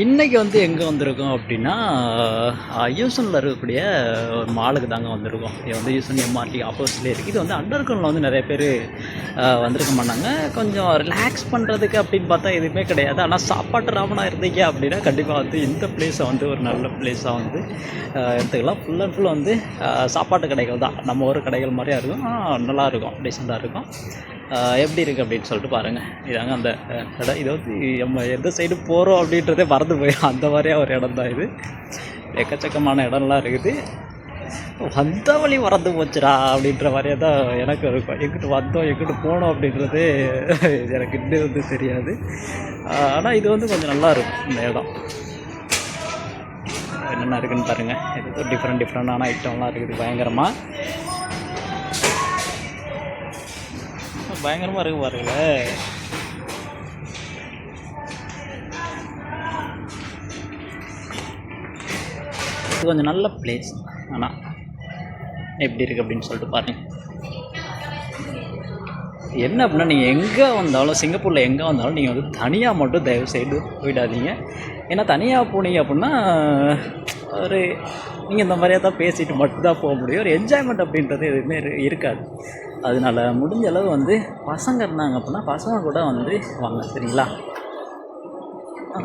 இன்னைக்கு வந்து எங்கே வந்திருக்கோம் அப்படின்னா, யூசனில் இருக்கக்கூடிய ஒரு மாலுக்கு தாங்க வந்திருக்கோம். இது வந்து யூசன் எம்ஆர்டி ஆப்போசிட்லேயே இருக்குது. இது வந்து அண்டர் கிரவுண்டில் வந்து நிறைய பேர் வந்திருக்க மாட்டாங்க. கொஞ்சம் ரிலாக்ஸ் பண்ணுறதுக்கு அப்படின்னு பார்த்தா எதுவுமே கிடையாது. ஆனால் சாப்பாட்டு ராமனாக இருந்தீங்க அப்படின்னா கண்டிப்பாக வந்து இந்த பிளேஸை வந்து ஒரு நல்ல பிளேஸாக வந்து எடுத்துக்கலாம். ஃபுல் அண்ட் ஃபுல் வந்து சாப்பாட்டு கடைகள் தான். நம்ம ஊர் கடைகள் மாதிரியா இருக்கும். நல்லாயிருக்கும், டீசெண்டாக இருக்கும். எப்படி இருக்குது அப்படின்னு சொல்லிட்டு பாருங்கள். இதாங்க அந்த இடம். இது வந்து நம்ம எந்த சைடு போகிறோம் அப்படின்றதே மறந்து போயிடும். அந்த மாதிரியாக ஒரு இடம் தான் இது. எக்கச்சக்கமான இடம்லாம் இருக்குது. வந்த வழி மறந்து போச்சுடா அப்படின்ற மாதிரியே தான் எனக்கு இருக்கும். எங்கிட்டு வந்தோம் எங்கிட்டு போனோம் அப்படின்றது எனக்கு இன்னும் வந்து தெரியாது. ஆனால் இது வந்து கொஞ்சம் நல்லா இருக்கும் இந்த இடம். என்னென்ன இருக்குதுன்னு பாருங்கள். இது டிஃப்ரெண்டான ஐட்டம்லாம் இருக்குது. பயங்கரமாக இருக்குது பாருங்களேன். இது கொஞ்சம் நல்ல பிளேஸ். ஆனால் எப்படி இருக்குது அப்படின்னு சொல்லிட்டு பாருங்கள். என்ன அப்படின்னா, நீங்கள் எங்கே வந்தாலும் சிங்கப்பூரில் எங்கே வந்தாலும் நீங்கள் வந்து தனியாக மட்டும் தயவு செய்து போயிடாதீங்க. ஏன்னா தனியாக போனீங்க அப்படின்னா ஒரு நீங்கள் இந்த மாதிரியாக தான் பேசிட்டு மட்டும்தான் போக முடியும். ஒரு என்ஜாய்மெண்ட் அப்படின்றது எதுவுமே இருக்காது. அதனால் முடிஞ்ச அளவு வந்து பசங்க இருந்தாங்க அப்படின்னா பசங்க கூட வந்து வாங்க, சரிங்களா?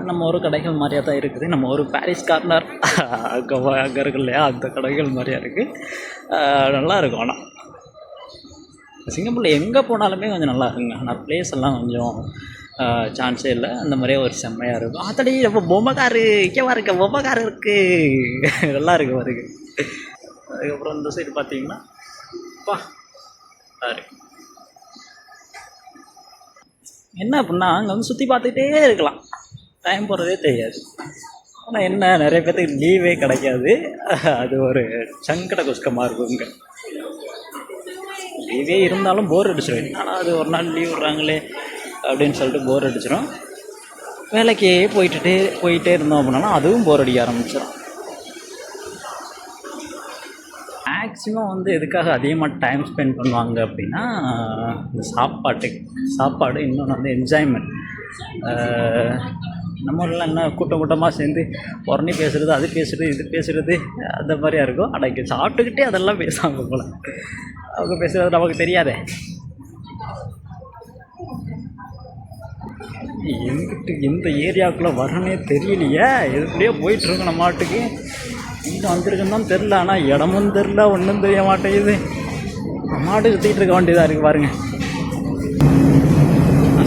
நம்ம ஒரு கடைகள் மாதிரியாக தான் இருக்குது. நம்ம ஒரு பாரிஸ் கார்னர் அங்கே இருக்கு இல்லையா, அந்த கடைகள் மாதிரியாக இருக்குது. நல்லாயிருக்கும். ஆனால் சிங்கப்பூரில் எங்கே போனாலுமே கொஞ்சம் நல்லா இருக்குங்க. ஆனால் பிளேஸ் எல்லாம் கொஞ்சம் சான்ஸே இல்லை. அந்த மாதிரியே ஒரு செம்மையாக இருக்கும். ஆத்தடி ரொம்ப பொம்மைக்காரு இக்கேவா இருக்க பொம்மைக்காரு இருக்குது. நல்லா இருக்கு பாருங்க. அதுக்கப்புறம் இந்த சைடு பார்த்தீங்கன்னா என்ன அப்படின்னா அங்கே வந்து சுற்றி பார்த்துக்கிட்டே இருக்கலாம். டைம் போகிறதே தெரியாது. ஆனால் என்ன, நிறைய பேர்த்துக்கு லீவே கிடைக்காது. அது ஒரு சங்கட குஸ்கமாக இருக்கும். இங்கே லீவே இருந்தாலும் போர் அடிச்சிடும். ஆனால் அது ஒரு நாள் லீவ் விட்றாங்களே அப்படின்னு சொல்லிட்டு போர் அடிச்சிடும். வேலைக்கே போயிட்டே இருந்தோம் அப்படின்னா அதுவும் போர் அடிக்க ஆரம்பிச்சிடும். மேக்ஸிமம் வந்து எதுக்காக அதிகமாக டைம் ஸ்பெண்ட் பண்ணுவாங்க அப்படின்னா இந்த சாப்பாடு, இன்னொன்று வந்து என்ஜாய்மெண்ட். நம்ம ஊரில் என்ன கூட்டமாக சேர்ந்து உடனே பேசுகிறது, அது பேசுகிறது, இது பேசுகிறது, அந்த மாதிரியா இருக்கும். ஆனால் இங்கே சாப்பிட்டுக்கிட்டே அதெல்லாம் பேசுவாங்க போல். அவங்க பேசுகிறது நமக்கு தெரியாதே. எங்கிட்டு எந்த ஏரியாவுக்குள்ளே வரனே தெரியலையே. எதுக்குள்ளேயோ போயிட்டுருக்கோம். நம்ம மாட்டுக்கு இங்கே வந்திருக்குன்னு தான் தெரில. ஆனால் இடமும் தெரில, ஒன்றும் தெரிய மாட்டேங்குது. நம்ம மாட்டுக்கு சுற்றிட்டு இருக்க வேண்டியதாக இருக்குது பாருங்கள்.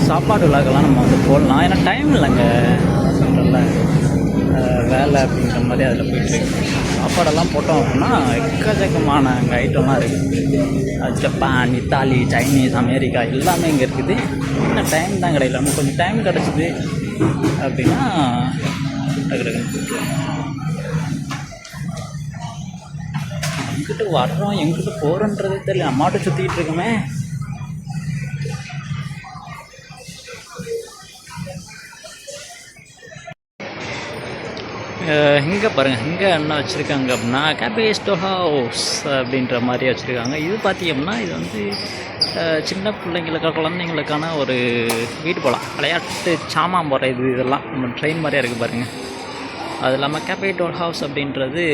சாப்பாடு விழாக்கெல்லாம் நம்ம வந்து போடலாம். ஏன்னா டைம் இல்லைங்க, சொல்கிறல வேலை அப்படிங்கிற மாதிரி அதில் போயிட்டுருக்கு. சாப்பாடெல்லாம் போட்டோம் அப்படின்னா எக்கச்சக்கமான அங்கே ஐட்டம்லாம் இருக்குது. ஜப்பான், இத்தாலி, சைனீஸ், அமெரிக்கா எல்லாமே இங்கே இருக்குது. இன்னும் டைம் தான் கிடையாது. நமக்கு கொஞ்சம் டைம் கிடச்சிது அப்படின்னா எங்கிட்ட வர்றோம் எங்கிட்ட போகிறோன்றதே தெரியல. அம்மாட்ட சுற்றிக்கிட்டு இருக்கோமே. இங்கே பாருங்கள், இங்கே என்ன வச்சுருக்காங்க அப்படின்னா கேபேஸ்டோ ஹவுஸ் அப்படின்ற மாதிரி வச்சுருக்காங்க. இது பார்த்தீங்கன்னா இது வந்து சின்ன குழந்தைங்களுக்கான ஒரு வீடு போகலாம். விளையாட்டு சாமான் போகிற இதெல்லாம் நம்ம ட்ரெயின் மாதிரியாக இருக்குது பாருங்கள். அது இல்லாமல் கேபேஸ்டோ ஹவுஸ் அப்படின்றது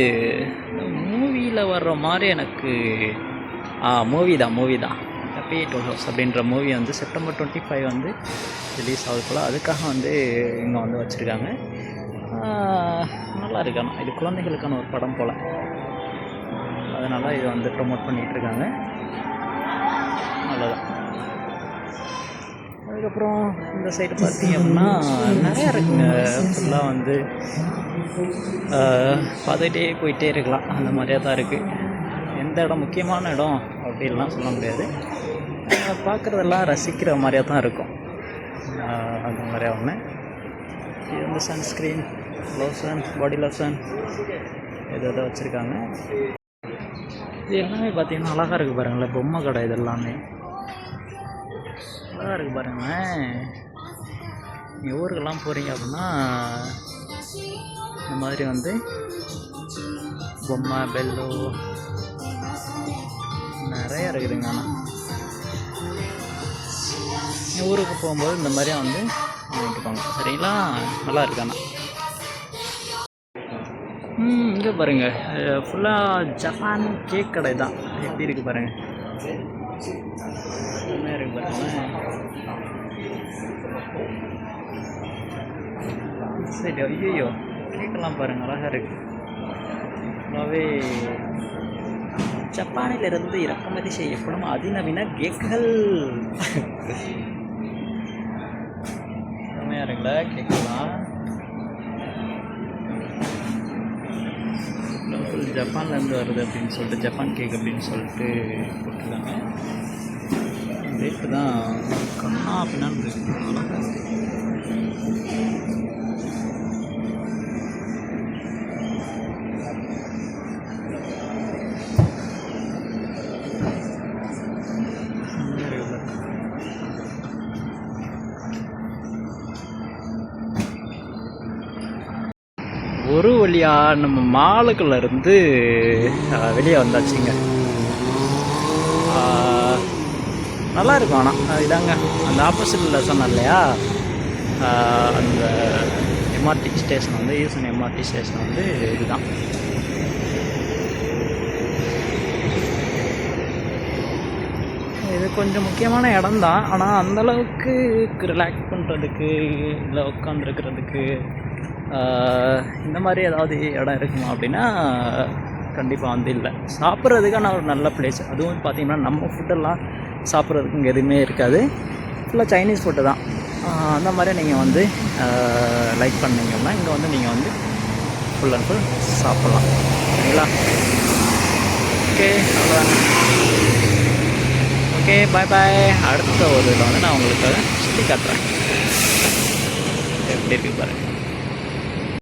மூவியில் வர்ற மாதிரி எனக்கு மூவி தான். கேபேஸ்டோ ஹவுஸ் அப்படின்ற மூவி வந்து September 25 வந்து ரிலீஸ் ஆகுது போல். அதுக்காக வந்து இங்கே வந்து வச்சுருக்காங்க. நல்லா இருக்கானா, இது குழந்தைகளுக்கான ஒரு படம் போல். அதனால் இதை வந்து ப்ரொமோட் பண்ணிகிட்ருக்காங்க. அவ்வளோதான். அதுக்கப்புறம் இந்த சைடு பார்த்தீங்க அப்படின்னா நிறையா இருக்குங்க. ஃபுல்லாக வந்து பார்த்துக்கிட்டே போயிட்டே இருக்கலாம். அந்த மாதிரியாக தான் இருக்குது. எந்த இடம் முக்கியமான இடம் அப்படின்லாம் சொல்ல முடியாது. பார்க்குறதெல்லாம் ரசிக்கிற மாதிரியாக தான் இருக்கும். அந்த மாதிரியாக ஒன்று. இது வந்து சன்ஸ்க்ரீன், லோஷன், பாடி லோஷன் எதோ வச்சுருக்காங்க. இது எல்லாமே பார்த்தீங்கன்னா அழகாக இருக்குது பாருங்களேன். பொம்மை கடை இது எல்லாமே அழகாக இருக்குது பாருங்களேன். நீங்கள் ஊருக்கெல்லாம் போகிறீங்க அப்படின்னா இந்த மாதிரி வந்து பொம்மை, பெல்லோ நிறையா இருக்குதுங்க. ஆனால் ஊருக்கு போகும்போது இந்த மாதிரியா வந்து வாங்கிட்டுப்பாங்க, சரிங்களா? நல்லா இருக்காண்ணா. இங்கே பாருங்கள் ஃபுல்லாக ஜப்பான் கேக் கடை தான். எப்படி இருக்குது பாருங்கள், என்ன இருக்குது பாருங்கள். சரி, ஐயோ கேக்கெல்லாம் பாருங்கள் அழகாக இருக்குது. ஃபுல்லாகவே ஜப்பானிலிருந்து இறக்குமதி செய்யப்படும் அதிநவீன கேக்குகள். செம்மையாக இருக்குல்ல கேட்கலாம். ஜப்பான்லேருந்து வருது அப்படின்னு சொல்லிட்டு ஜப்பான் கேக் அப்படின்னு சொல்லிட்டு போட்டிருக்காங்க. ரேட்டு தான் கண்ணா அப்படின்னா அழகாக இருக்குது. ஒரு வழியாக நம்ம மாலுக்குள்ளேருந்து வெளியே வந்தாச்சுங்க. நல்லா இருக்கும். ஆனால் இதாங்க அந்த ஆப்போசிட்டில் சொன்னேன் இல்லையா, அந்த எம்ஆர்டி ஸ்டேஷன் வந்து ஈசன் எம்ஆர்டி ஸ்டேஷன் வந்து இதுதான். இது கொஞ்சம் முக்கியமான இடம் தான். ஆனால் அந்தளவுக்கு ரிலாக்ஸ் பண்ணுறதுக்கு இல்லை உட்காந்துருக்கிறதுக்கு இந்த மாதிரி ஏதாவது இடம் இருக்குமா அப்படின்னா கண்டிப்பாக வந்து இல்லை. சாப்பிட்றதுக்கான ஒரு நல்ல பிளேஸ். அதுவும் பார்த்திங்கன்னா நம்ம ஃபுட்டெல்லாம் சாப்பிட்றதுக்கு இங்கே எதுவுமே இருக்காது. ஃபுல்லாக சைனீஸ் ஃபுட்டு தான். அந்த மாதிரி நீங்கள் வந்து லைக் பண்ணிங்கன்னா இங்கே வந்து நீங்கள் வந்து ஃபுல் அண்ட் ஃபுல் சாப்பிட்லாம். சரிங்களா? ஓகே, அவ்வளோதாங்க. ஓகே, பாய் பாய். அடுத்த ஒரு இதில் வந்து நான் உங்களுக்கு சுற்றி காட்டுறேன் எப்படி இருக்குது பாருங்கள்.